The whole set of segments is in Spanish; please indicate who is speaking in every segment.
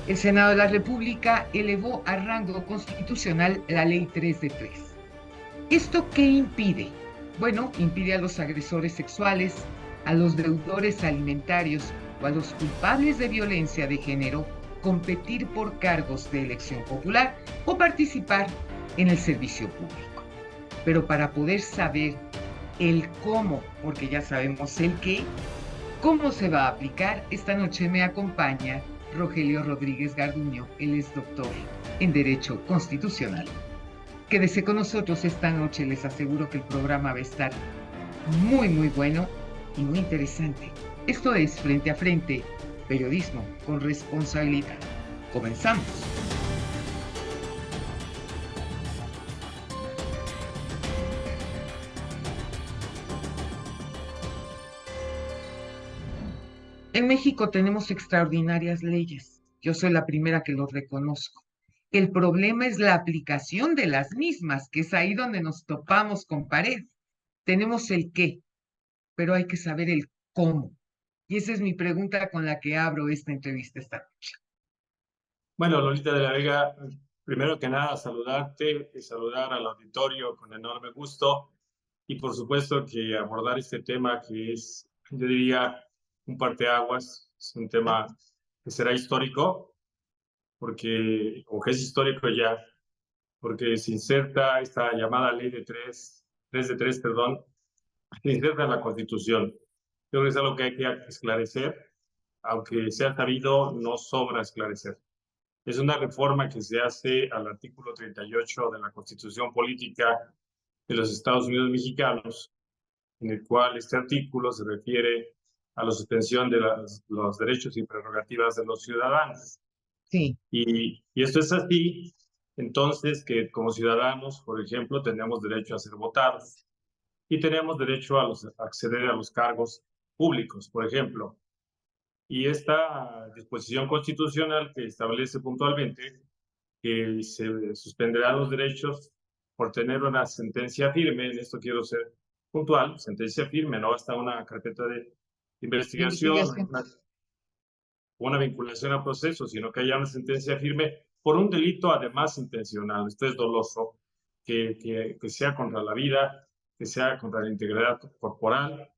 Speaker 1: El Senado de la República elevó a rango constitucional la Ley 3 de 3. ¿Esto qué impide? Bueno, impide a los agresores sexuales, a los deudores alimentarios o a los culpables de violencia de género competir por cargos de elección popular o participar en el servicio público. Pero para poder saber el cómo, porque ya sabemos el qué, cómo se va a aplicar, esta noche me acompaña Rogelio Rodríguez Garduño. Él es doctor en Derecho Constitucional. Quédese con nosotros esta noche, les aseguro que el programa va a estar muy, muy bueno y muy interesante. Esto es Frente a Frente, periodismo con responsabilidad. Comenzamos. En México tenemos extraordinarias leyes. Yo soy la primera que los reconozco. El problema es la aplicación de las mismas, que es ahí donde nos topamos con pared. Tenemos el qué, pero hay que saber el cómo. Y esa es mi pregunta con la que abro esta entrevista esta noche.
Speaker 2: Bueno, Lolita de la Vega, primero que nada saludarte y saludar al auditorio con enorme gusto y por supuesto que abordar este tema que es, yo diría, un parteaguas, es un tema que será histórico, porque, o que es histórico ya, porque se inserta esta llamada ley de tres de tres, perdón, se inserta en la Constitución. Creo que es algo que hay que esclarecer, aunque sea sabido, no sobra esclarecer. Es una reforma que se hace al artículo 38 de la Constitución Política de los Estados Unidos Mexicanos, en el cual este artículo se refiere a la suspensión de los derechos y prerrogativas de los ciudadanos.
Speaker 1: Sí.
Speaker 2: Y esto es así, entonces, que como ciudadanos, por ejemplo, tenemos derecho a ser votados y tenemos derecho a acceder a los cargos públicos, por ejemplo. Y esta disposición constitucional que establece puntualmente que se suspenderán los derechos por tener una sentencia firme, en esto quiero ser puntual, sentencia firme, no basta una carpeta de investigación, una vinculación a proceso, sino que haya una sentencia firme por un delito además intencional, esto es doloso, que sea contra la vida, que sea contra la integridad corporal,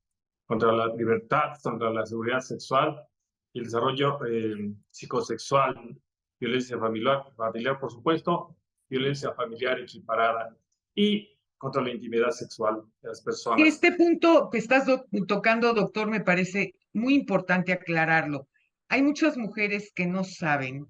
Speaker 2: contra la libertad, contra la seguridad sexual y el desarrollo psicosexual, violencia familiar, por supuesto, violencia familiar equiparada y contra la intimidad sexual de las personas.
Speaker 1: Este punto que estás tocando, doctor, me parece muy importante aclararlo. Hay muchas mujeres que no saben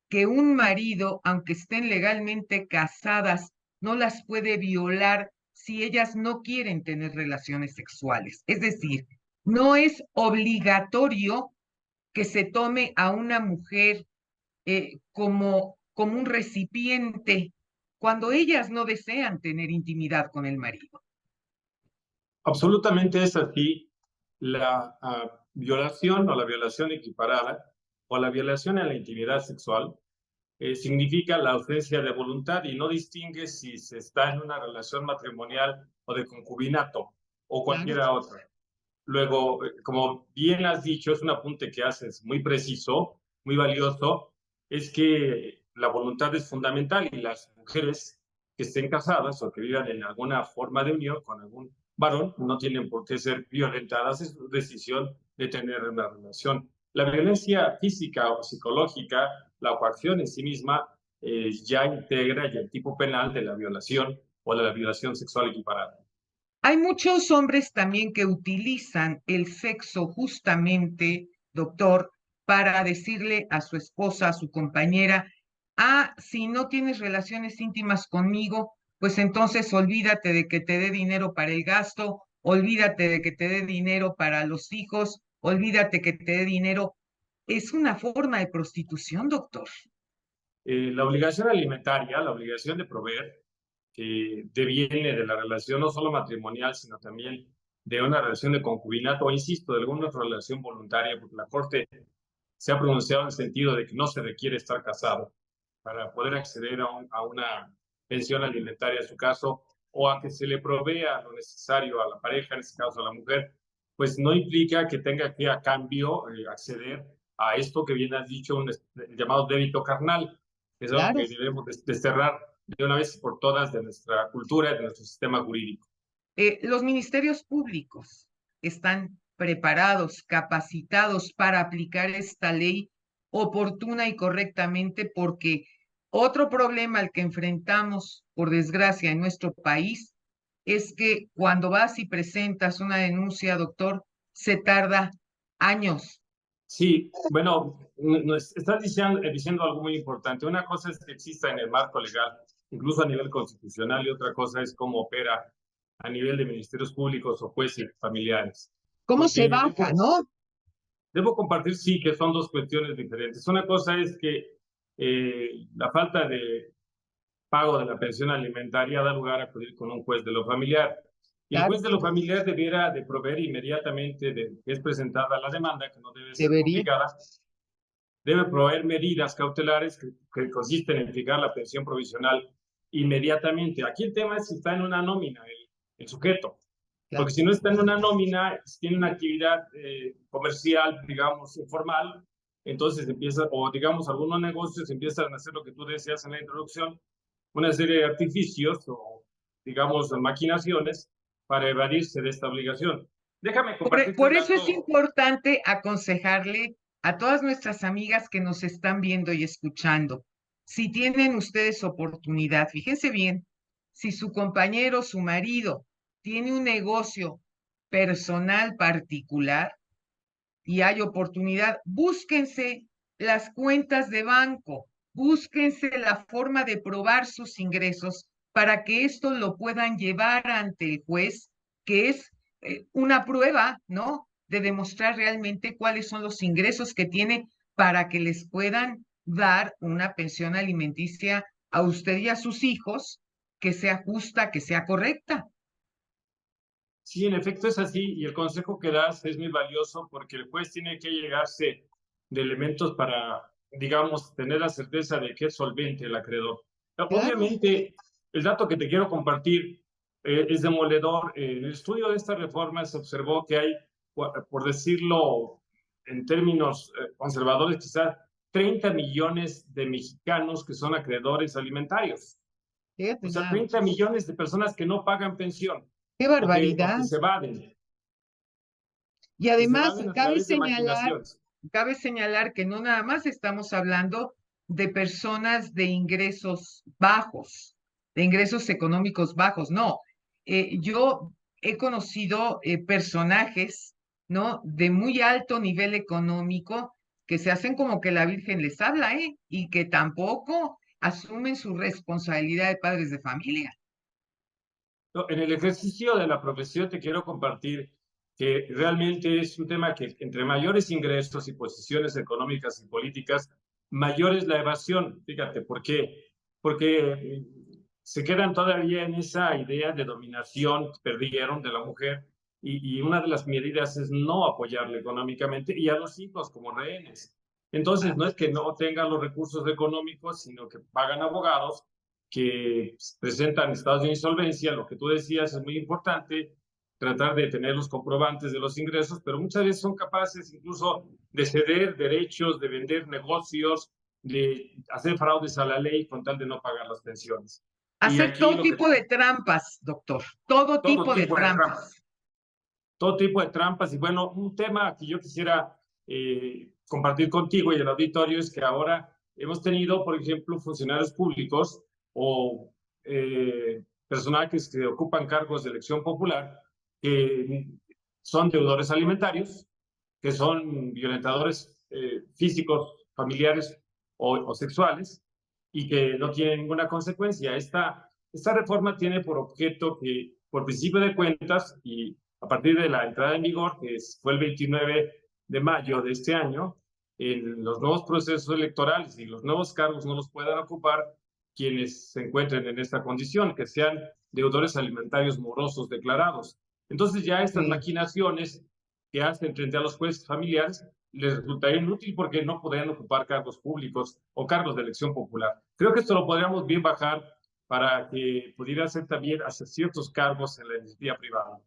Speaker 1: que un marido, aunque estén legalmente casadas, no las puede violar si ellas no quieren tener relaciones sexuales. Es decir, no es obligatorio que se tome a una mujer como un recipiente cuando ellas no desean tener intimidad con el marido.
Speaker 2: Absolutamente es así. La violación o la violación equiparada o la violación a la intimidad sexual significa la ausencia de voluntad y no distingue si se está en una relación matrimonial o de concubinato o cualquiera otra. Luego, como bien has dicho, es un apunte que haces muy preciso, muy valioso, es que la voluntad es fundamental y las mujeres que estén casadas o que vivan en alguna forma de unión con algún varón no tienen por qué ser violentadas, es su decisión de tener una relación. La violencia física o psicológica, la coacción en sí misma, ya integra ya el tipo penal de la violación o de la violación sexual equiparada.
Speaker 1: Hay muchos hombres también que utilizan el sexo justamente, doctor, para decirle a su esposa, a su compañera, si no tienes relaciones íntimas conmigo, pues entonces olvídate de que te dé dinero para el gasto, olvídate de que te dé dinero para los hijos, olvídate que te dé dinero. Es una forma de prostitución, doctor.
Speaker 2: La obligación alimentaria, la obligación de proveer, que deviene de la relación no solo matrimonial, sino también de una relación de concubinato, o insisto, de alguna otra relación voluntaria, porque la Corte se ha pronunciado en el sentido de que no se requiere estar casado para poder acceder a una pensión alimentaria en su caso, o a que se le provea lo necesario a la pareja, en este caso a la mujer, pues no implica que tenga que a cambio acceder a esto que bien has dicho, el llamado débito carnal, que es algo
Speaker 1: Claro.
Speaker 2: que debemos desterrar de una vez por todas de nuestra cultura y de nuestro sistema jurídico.
Speaker 1: Los ministerios públicos están preparados, capacitados para aplicar esta ley oportuna y correctamente, porque otro problema al que enfrentamos, por desgracia, en nuestro país es que cuando vas y presentas una denuncia, doctor, se tarda años.
Speaker 2: Sí, bueno, estás diciendo algo muy importante. Una cosa es que exista en el marco legal, incluso a nivel constitucional, y otra cosa es cómo opera a nivel de ministerios públicos o jueces familiares.
Speaker 1: ¿Cómo se
Speaker 2: Porque
Speaker 1: baja, no?
Speaker 2: debo compartir, sí, que son dos cuestiones diferentes. Una cosa es que la falta de pago de la pensión alimentaria da lugar a acudir con un juez de lo familiar. Y el
Speaker 1: Claro,
Speaker 2: juez de lo familiar debiera de proveer inmediatamente de que es presentada la demanda, que no debe ser
Speaker 1: debería.
Speaker 2: complicada, debe proveer medidas cautelares que consisten en fijar la pensión provisional inmediatamente. Aquí el tema es si está en una nómina el sujeto,
Speaker 1: Claro.
Speaker 2: porque si no está en una nómina, si tiene una actividad comercial, digamos, informal, entonces empieza, o digamos, algunos negocios empiezan a hacer lo que tú decías en la introducción, una serie de artificios o, digamos, maquinaciones para evadirse de esta obligación. Déjame compartirte
Speaker 1: Por
Speaker 2: un
Speaker 1: eso es
Speaker 2: dato.
Speaker 1: importante aconsejarle a todas nuestras amigas que nos están viendo y escuchando, si tienen ustedes oportunidad, fíjense bien, si su compañero, su marido, tiene un negocio personal particular y hay oportunidad, búsquense las cuentas de banco, búsquense la forma de probar sus ingresos para que esto lo puedan llevar ante el juez, que es una prueba, ¿no? De demostrar realmente cuáles son los ingresos que tiene para que les puedan dar una pensión alimenticia a usted y a sus hijos que sea justa, que sea correcta.
Speaker 2: Sí, en efecto es así, y el consejo que das es muy valioso porque el juez tiene que llegarse de elementos para, digamos, tener la certeza de que es solvente el acreedor.
Speaker 1: Claro.
Speaker 2: Obviamente, el dato que te quiero compartir es demoledor. En el estudio de esta reforma se observó que hay, por decirlo en términos conservadores, quizás 30 millones de mexicanos que son acreedores alimentarios.
Speaker 1: Fíjate
Speaker 2: O sea,
Speaker 1: nada
Speaker 2: 30
Speaker 1: más.
Speaker 2: millones de personas que no pagan pensión
Speaker 1: Qué
Speaker 2: o que
Speaker 1: barbaridad.
Speaker 2: se evaden,
Speaker 1: Y
Speaker 2: que se
Speaker 1: además,
Speaker 2: evaden a través de maquinaciones.
Speaker 1: cabe señalar que no nada más estamos hablando de personas de ingresos bajos, de ingresos económicos bajos, no. Yo he conocido personajes, ¿no? De muy alto nivel económico que se hacen como que la Virgen les habla, ¿eh? Y que tampoco asumen su responsabilidad de padres de familia.
Speaker 2: No, en el ejercicio de la profesión te quiero compartir que realmente es un tema que entre mayores ingresos y posiciones económicas y políticas, mayor es la evasión. Fíjate, ¿por qué? Porque se quedan todavía en esa idea de dominación que perdieron de la mujer y una de las medidas es no apoyarle económicamente y a los hijos como rehenes. Entonces, no es que no tengan los recursos económicos, sino que pagan abogados que presentan estados de insolvencia. Lo que tú decías es muy importante, tratar de tener los comprobantes de los ingresos, pero muchas veces son capaces incluso de ceder derechos, de vender negocios, de hacer fraudes a la ley con tal de no pagar las pensiones. Y
Speaker 1: Hacer
Speaker 2: aquí
Speaker 1: todo
Speaker 2: lo que
Speaker 1: tipo de trampas, doctor, todo
Speaker 2: todo
Speaker 1: tipo de
Speaker 2: tipo de
Speaker 1: trampas.
Speaker 2: trampas, todo tipo de trampas. Y bueno, un tema que yo quisiera compartir contigo y el auditorio es que ahora hemos tenido, por ejemplo, funcionarios públicos o personajes que ocupan cargos de elección popular que son deudores alimentarios, que son violentadores físicos, familiares o sexuales y que no tienen ninguna consecuencia. Esta reforma tiene por objeto que, por principio de cuentas, y a partir de la entrada en vigor, que fue el 29 de mayo de este año, en los nuevos procesos electorales y los nuevos cargos no los puedan ocupar quienes se encuentren en esta condición, que sean deudores alimentarios morosos declarados. Entonces ya estas
Speaker 1: Sí.
Speaker 2: maquinaciones que hacen frente a los jueces familiares les resultaría inútil porque no podrían ocupar cargos públicos o cargos de elección popular. Creo que esto lo podríamos bien bajar para que pudiera ser también hacer ciertos cargos en la iniciativa privada.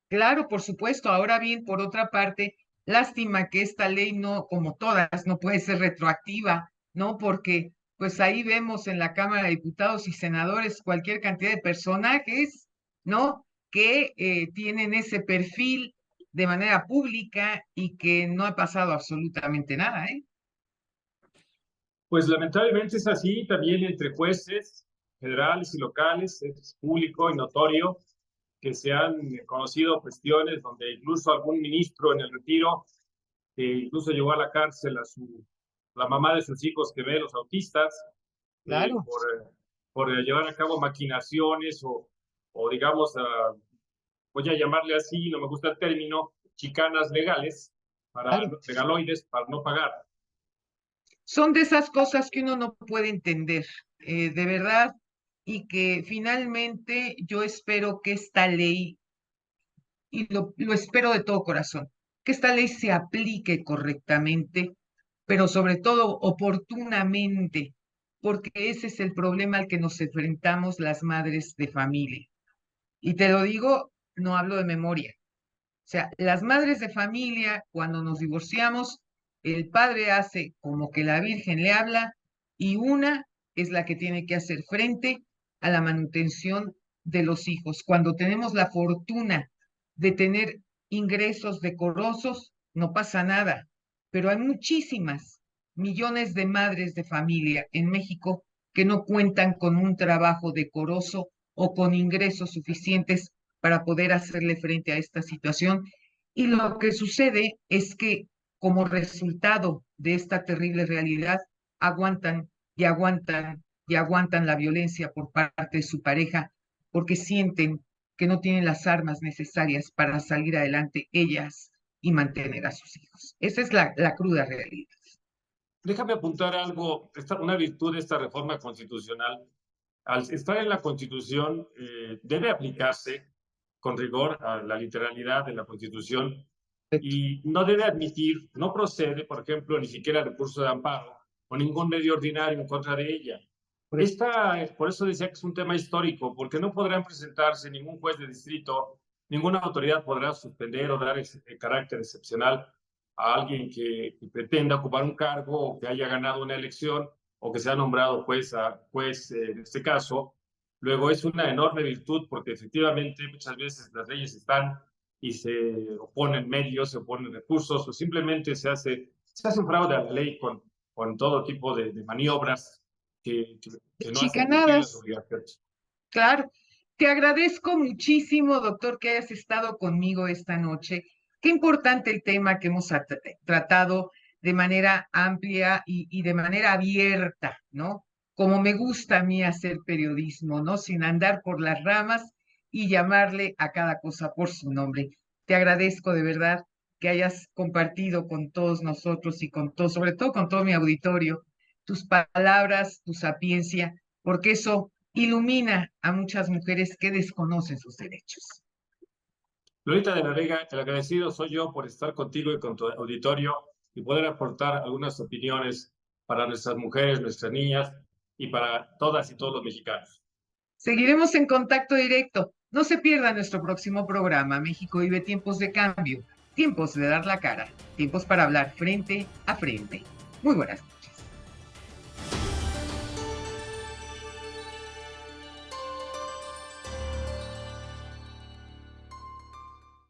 Speaker 1: Claro, por supuesto. Ahora bien, por otra parte, Lástima que esta ley no, como todas, no puede ser retroactiva, ¿no? Porque pues ahí vemos en la Cámara de Diputados y Senadores cualquier cantidad de personajes, ¿no? Que tienen ese perfil de manera pública y que no ha pasado absolutamente nada, ¿eh?
Speaker 2: Pues lamentablemente es así también entre jueces federales y locales, es público y notorio que se han conocido cuestiones donde incluso algún ministro en el retiro, que incluso llevó a la cárcel a la mamá de sus hijos que ve los autistas,
Speaker 1: Claro,
Speaker 2: por llevar a cabo maquinaciones o digamos, voy a llamarle así, no me gusta el término, chicanas legales,
Speaker 1: claro.
Speaker 2: legaloides, para no pagar.
Speaker 1: Son de esas cosas que uno no puede entender, de verdad, y que finalmente yo espero que esta ley, y lo espero de todo corazón, que esta ley se aplique correctamente, pero sobre todo oportunamente, porque ese es el problema al que nos enfrentamos las madres de familia. Y te lo digo, no hablo de memoria. O sea, las madres de familia, cuando nos divorciamos, el padre hace como que la Virgen le habla y una es la que tiene que hacer frente a la manutención de los hijos. Cuando tenemos la fortuna de tener ingresos decorosos, no pasa nada, pero hay muchísimas, millones de madres de familia en México que no cuentan con un trabajo decoroso o con ingresos suficientes para poder hacerle frente a esta situación. Y lo que sucede es que como resultado de esta terrible realidad, aguantan y aguantan y aguantan la violencia por parte de su pareja porque sienten que no tienen las armas necesarias para salir adelante ellas y mantener a sus hijos. Esa es la cruda realidad.
Speaker 2: Déjame apuntar algo, una virtud de esta reforma constitucional. Al estar en la Constitución, debe aplicarse con rigor a la literalidad de la Constitución y no debe admitir, no procede, por ejemplo, ni siquiera recurso de amparo o ningún medio ordinario en contra de ella. Por eso decía que es un tema histórico, porque no podrán presentarse ningún juez de distrito, ninguna autoridad podrá suspender o dar carácter excepcional a alguien que pretenda ocupar un cargo o que haya ganado una elección o que sea nombrado juez, en este caso. Luego es una enorme virtud porque efectivamente muchas veces las leyes están y se oponen medios, se oponen recursos o simplemente se hace un fraude a la ley con todo tipo de maniobras que no hacen cumplir las
Speaker 1: Chicanadas,
Speaker 2: obligaciones.
Speaker 1: claro. Te agradezco muchísimo, doctor, que hayas estado conmigo esta noche. Qué importante el tema que hemos tratado de manera amplia y de manera abierta, ¿no? Como me gusta a mí hacer periodismo, ¿no? Sin andar por las ramas y llamarle a cada cosa por su nombre. Te agradezco de verdad que hayas compartido con todos nosotros y con todos, sobre todo con todo mi auditorio, tus palabras, tu sapiencia, porque eso ilumina a muchas mujeres que desconocen sus derechos.
Speaker 2: Lolita de la Vega, el agradecido soy yo por estar contigo y con tu auditorio y poder aportar algunas opiniones para nuestras mujeres, nuestras niñas y para todas y todos los mexicanos.
Speaker 1: Seguiremos en contacto directo. No se pierda nuestro próximo programa. México vive tiempos de cambio, tiempos de dar la cara, tiempos para hablar frente a frente. Muy buenas noches.